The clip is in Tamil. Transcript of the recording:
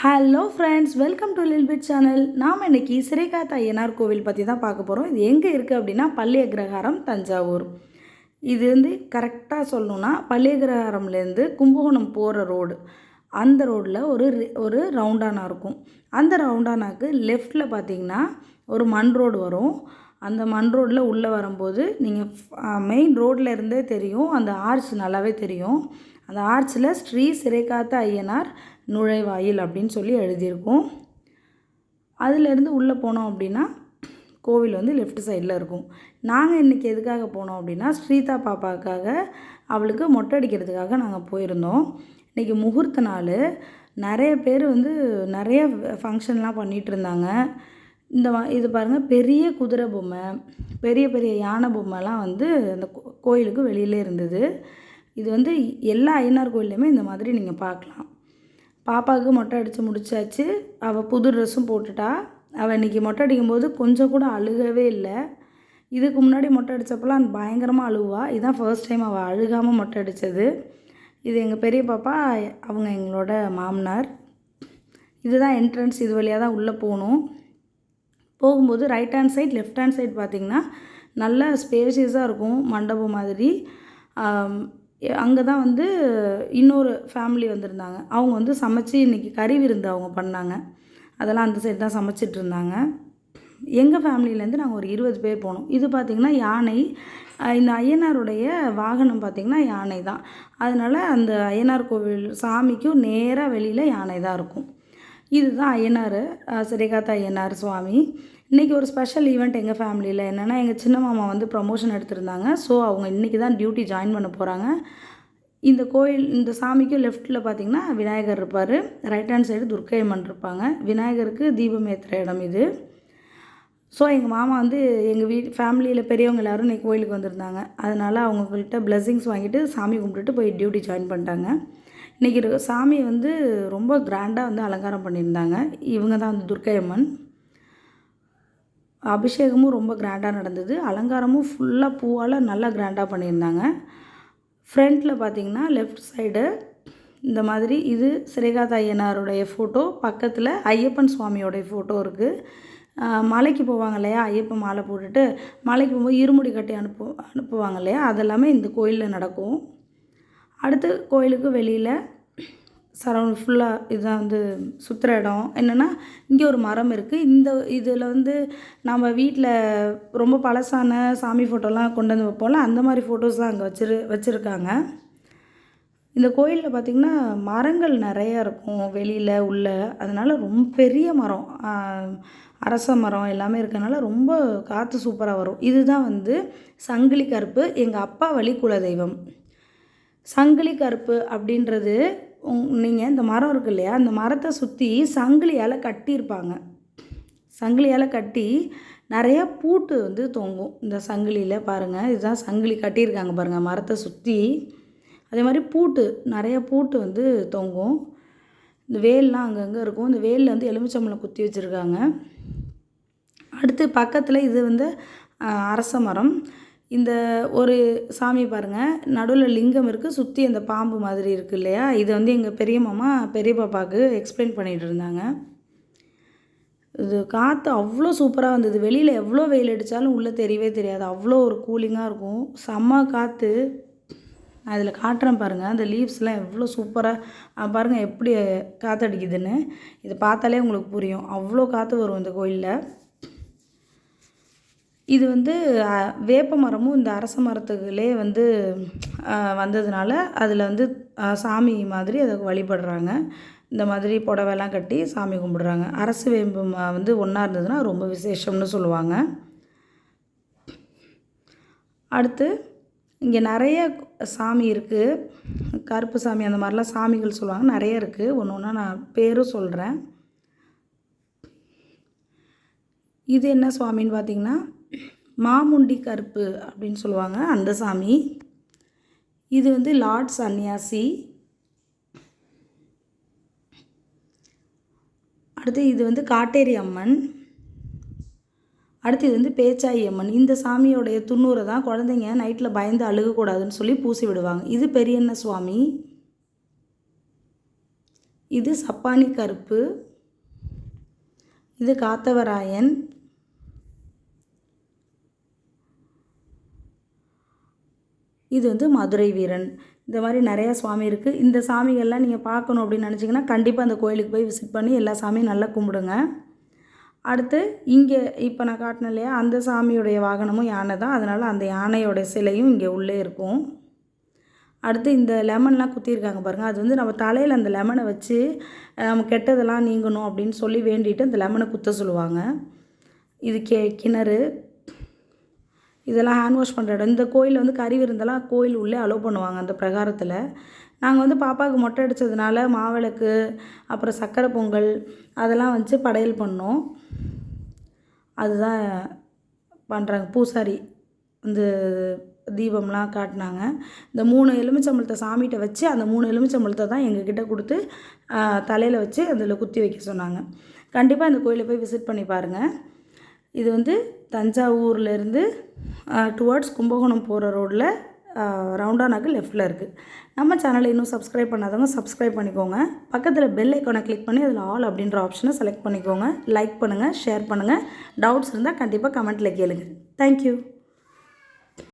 ஹலோ ஃப்ரெண்ட்ஸ், வெல்கம் டு லில் பிட் சேனல். நாம் இன்றைக்கி சிறைகாத்த ஐயனார் கோவில் பற்றி தான் பார்க்க போகிறோம். இது எங்கே இருக்குது அப்படின்னா பள்ளி அக்ரஹாரம், தஞ்சாவூர். இது கரெக்டாக சொல்லணுன்னா பள்ளி அக்ரஹாரம்லேருந்து கும்பகோணம் போகிற ரோடு. அந்த ரோடில் ஒரு ரவுண்டானா இருக்கும். அந்த ரவுண்டானாக்கு லெஃப்டில் பார்த்தீங்கன்னா ஒரு மண் ரோடு வரும். அந்த மண் ரோடில் உள்ளே வரும்போது நீங்கள் மெயின் ரோட்டில் இருந்தே தெரியும், அந்த ஆர்ச் நல்லாவே தெரியும். அந்த ஆர்ச்சில் ஸ்ரீ சிறைகாத்த ஐயனார் நுழைவாயில் அப்படின்னு சொல்லி எழுதியிருக்கும். அதிலேருந்து உள்ளே போனோம் அப்படின்னா கோவில் லெஃப்ட் சைடில் இருக்கும். நாங்கள் இன்றைக்கி எதுக்காக போனோம் அப்படின்னா ஸ்ரீதா பாப்பாவுக்காக, அவளுக்கு மொட்டை அடிக்கிறதுக்காக நாங்கள் போயிருந்தோம். இன்றைக்கி முகூர்த்த நாள். நிறைய பேர் நிறைய ஃபங்க்ஷன்லாம் பண்ணிகிட்டு இருந்தாங்க. இது பாருங்கள், பெரிய குதிரை பொம்மை, பெரிய பெரிய யானை பொம்மைலாம் அந்த கோயிலுக்கு வெளியிலே இருந்தது. இது எல்லா ஐயனார் கோயில்லையுமே இந்த மாதிரி நீங்கள் பார்க்கலாம். பாப்பாவுக்கு மொட்டை அடித்து முடிச்சாச்சு. அவள் புது ட்ரெஸ்ஸும் போட்டுட்டா. அவள் இன்றைக்கி மொட்டை அடிக்கும்போது கொஞ்சம் கூட அழுகவே இல்லை. இதுக்கு முன்னாடி மொட்டை அடித்தப்பெல்லாம் பயங்கரமாக அழுவா. இதுதான் ஃபர்ஸ்ட் டைம் அவள் அழுகாமல் மொட்டை அடித்தது. இது எங்கள் பெரிய பாப்பா, அவங்க எங்களோட மாமனார். இதுதான் என்ட்ரன்ஸ். இது வழியாக தான் உள்ளே போகணும். போகும்போது right hand side, left hand side பார்த்திங்கன்னா நல்ல ஸ்பேஷியஸாக இருக்கும், மண்டபம் மாதிரி. அங்கே தான் இன்னொரு ஃபேமிலி வந்திருந்தாங்க. அவங்க சமைச்சு இன்றைக்கி கறி விருந்து அவங்க பண்ணாங்க. அதெல்லாம் அந்த சைடு தான் சமைச்சிட்ருந்தாங்க. எங்கள் ஃபேமிலியிலேருந்து நாங்கள் ஒரு 20 பேர் போனோம். இது பார்த்திங்கன்னா யானை. இந்த ஐயனாருடைய வாகனம் பார்த்திங்கன்னா யானை தான். அதனால் அந்த ஐயனார் கோவில் சாமிக்கும் நேராக வெளியில் யானை தான் இருக்கும். இதுதான் ஐயனார், சிறைகாத்த ஐயனார் சுவாமி. இன்றைக்கி ஒரு ஸ்பெஷல் ஈவெண்ட் எங்கள் ஃபேமிலியில் என்னென்னா, எங்கள் சின்ன மாமா ப்ரமோஷன் எடுத்திருந்தாங்க. ஸோ அவங்க இன்றைக்கி தான் டியூட்டி ஜாயின் பண்ண போகிறாங்க. இந்த கோயில், இந்த சாமிக்கும் லெஃப்ட்டில் பார்த்திங்கன்னா விநாயகர் இருப்பார். ரைட் ஹேண்ட் சைடு துர்க்கையம்மன் இருப்பாங்க. விநாயகருக்கு தீபம் ஏற்றுற இடம் இது. ஸோ எங்கள் மாமா எங்கள் ஃபேமிலியில் பெரியவங்க எல்லோரும் இன்றைக்கி கோயிலுக்கு வந்திருந்தாங்க. அதனால் அவங்கக்கிட்ட பிளெஸ்ஸிங்ஸ் வாங்கிட்டு சாமி கும்பிட்டுட்டு போய் டியூட்டி ஜாயின் பண்ணிட்டாங்க. இன்றைக்கி சாமி ரொம்ப கிராண்டாக அலங்காரம் பண்ணியிருந்தாங்க. இவங்க தான் துர்க்கையம்மன். அபிஷேகமும் ரொம்ப கிராண்டாக நடந்தது. அலங்காரமும் ஃபுல்லாக பூவால் நல்லா கிராண்டாக பண்ணியிருந்தாங்க. ஃப்ரண்ட்டில் பார்த்திங்கன்னா லெஃப்ட் சைடு இந்த மாதிரி இது சிறைகாத்த ஐயனாருடைய ஃபோட்டோ. பக்கத்தில் ஐயப்பன் சுவாமியோடைய ஃபோட்டோ இருக்குது. மலைக்கு போவாங்க இல்லையா, ஐயப்பன் மாலை போட்டுட்டு மலைக்கு போகும்போது இருமுடி கட்டி அனுப்புவாங்க இல்லையா, அதெல்லாமே இந்த கோயிலில் நடக்கும். அடுத்து கோயிலுக்கு வெளியில் சரௌண்ட் ஃபுல்லாக இதுதான் சுற்றுற இடம். என்னென்னா, இங்கே ஒரு மரம் இருக்குது. இதில் நம்ம வீட்டில் ரொம்ப பழசான சாமி ஃபோட்டோலாம் கொண்டு வைப்போம்ல, அந்த மாதிரி ஃபோட்டோஸ் தான் அங்கே வச்சுருக்காங்க. இந்த கோயிலில் பார்த்திங்கன்னா மரங்கள் நிறையா இருக்கும் வெளியில் உள்ள. அதனால் ரொம்ப பெரிய மரம், அரச மரம் எல்லாமே இருக்கனால ரொம்ப காற்று சூப்பராக வரும். இதுதான் சங்கிலி கருப்பு, எங்கள் அப்பா வழி குலதெய்வம். சங்கிலி கருப்பு அப்படின்றது நீங்கள் இந்த மரம் இருக்குது இல்லையா, அந்த மரத்தை சுற்றி சங்கிலியால் கட்டியிருப்பாங்க. சங்கிலியால் கட்டி நிறையா பூட்டு தொங்கும். இந்த சங்கிலியில் பாருங்கள், இதுதான் சங்கிலி கட்டியிருக்காங்க பாருங்கள் மரத்தை சுற்றி. அதே மாதிரி பூட்டு, நிறைய பூட்டு தொங்கும். இந்த வேல்லாம் அங்கங்கே இருக்கும். இந்த வேலில் எலுமிச்சம்பழம் குத்தி வச்சுருக்காங்க. அடுத்து பக்கத்தில் இது அரச மரம். இந்த ஒரு சாமி பாருங்கள், நடுவில் லிங்கம் இருக்குது, சுற்றி அந்த பாம்பு மாதிரி இருக்குது இல்லையா. இது எங்கள் பெரிய மாமா பெரிய பாப்பாவுக்கு எக்ஸ்பிளைன் பண்ணிகிட்டு இருந்தாங்க. இது காற்று அவ்வளோ சூப்பராக வந்தது. வெளியில் எவ்வளோ வெயில் அடித்தாலும் உள்ளே தெரியவே தெரியாது. அவ்வளோ ஒரு கூலிங்காக இருக்கும், செம்ம காற்று. நான் இதில் காட்டுறேன் பாருங்கள், அந்த லீவ்ஸ்லாம் எவ்வளோ சூப்பராக பாருங்கள் எப்படி காற்று அடிக்குதுன்னு. இதை பார்த்தாலே உங்களுக்கு புரியும், அவ்வளோ காற்று வரும் இந்த கோயிலில். இது வேப்ப மரமும் இந்த அரச மரத்துகளே வந்ததுனால அதில் சாமி மாதிரி அதை வழிபடுறாங்க. இந்த மாதிரி புடவைலாம் கட்டி சாமி கும்பிடுறாங்க. அரசு வேம்பு ஒன்றா இருந்ததுன்னா ரொம்ப விசேஷம்னு சொல்லுவாங்க. அடுத்து இங்கே நிறைய சாமி இருக்குது. கருப்பு சாமி அந்த மாதிரிலாம் சாமிகள் சொல்லுவாங்க, நிறைய இருக்குது. ஒன்று ஒன்றா நான் பேரும் சொல்கிறேன். இது என்ன சுவாமின்னு பார்த்திங்கன்னா மாமுண்டி கருப்பு அப்படின்னு சொல்லுவாங்க, அந்த சாமி. இது லார்ட் சன்னியாசி. அடுத்து இது காட்டேரி அம்மன். அடுத்து இது பேச்சாயி அம்மன். இந்த சாமியோடைய துண்ணூரை தான் குழந்தைங்க நைட்டில் பயந்து அழுகக்கூடாதுன்னு சொல்லி பூசி விடுவாங்க. இது பெரியண்ண சுவாமி. இது சப்பானி கருப்பு, இது காத்தவராயன், இது வந்து மதுரை வீரன். இந்த மாதிரி நிறையா சாமி இருக்குது. இந்த சாமிகள்லாம் நீங்கள் பார்க்கணும் அப்படின்னு நினச்சிங்கன்னா கண்டிப்பாக அந்த கோயிலுக்கு போய் விசிட் பண்ணி எல்லா சாமியும் நல்லா கும்பிடுங்க. அடுத்து இங்கே இப்போ நான் காட்டினேன் இல்லையா, அந்த சாமியுடைய வாகனமும் யானை தான். அதனால் அந்த யானையோடைய சிலையும் இங்கே உள்ளே இருக்கும். அடுத்து இந்த லெமன்லாம் குத்தியிருக்காங்க பாருங்கள், அது வந்து நம்ம தலையில் அந்த லெமனை வச்சு நம்ம கெட்டதெல்லாம் நீங்கணும் அப்படின்னு சொல்லி வேண்டிட்டு அந்த லெமனை குத்த சொல்லுவாங்க. இது கிணறு, இதெல்லாம் ஹேண்ட் வாஷ் பண்ணுற இடம். இந்த கோயிலில் வந்து கறி விருந்தெல்லாம் கோயில் உள்ளே அலோவ் பண்ணுவாங்க அந்த பிரகாரத்தில். நாங்கள் வந்து பாப்பாவுக்கு மொட்டை அடித்ததுனால மாவிளக்கு, அப்புறம் சக்கரை பொங்கல் அதெல்லாம் வச்சு படையல் பண்ணோம். அதுதான் பண்ணுறாங்க. பூசாரி வந்து தீபம்லாம் காட்டினாங்க. இந்த 3 எலுமிச்சம்பழத்தை சாமிகிட்ட வச்சு அந்த 3 எலுமிச்சம்பழத்தை தான் எங்ககிட்ட கொடுத்து தலையில் வச்சு அதில் குத்தி வைக்க சொன்னாங்க. கண்டிப்பாக இந்த கோயிலை போய் விசிட் பண்ணி பாருங்கள். இது வந்து தஞ்சாவூர்லேருந்து டுவர்ட்ஸ் கும்பகோணம் போகிற ரோட்டில் ரவுண்டானாக்கு லெஃப்ட்டில் இருக்குது. நம்ம சேனலை இன்னும் சப்ஸ்கிரைப் பண்ணாதவங்க சப்ஸ்கிரைப் பண்ணிக்கோங்க. பக்கத்தில் பெல் ஐக்கானை கிளிக் பண்ணி அதில் ஆல் அப்படின்ற ஆப்ஷனை செலக்ட் பண்ணிக்கோங்க. லைக் பண்ணுங்கள், ஷேர் பண்ணுங்கள். டவுட்ஸ் இருந்தால் கண்டிப்பாக கமெண்ட்டில் கேளுங்க. தேங்க்யூ.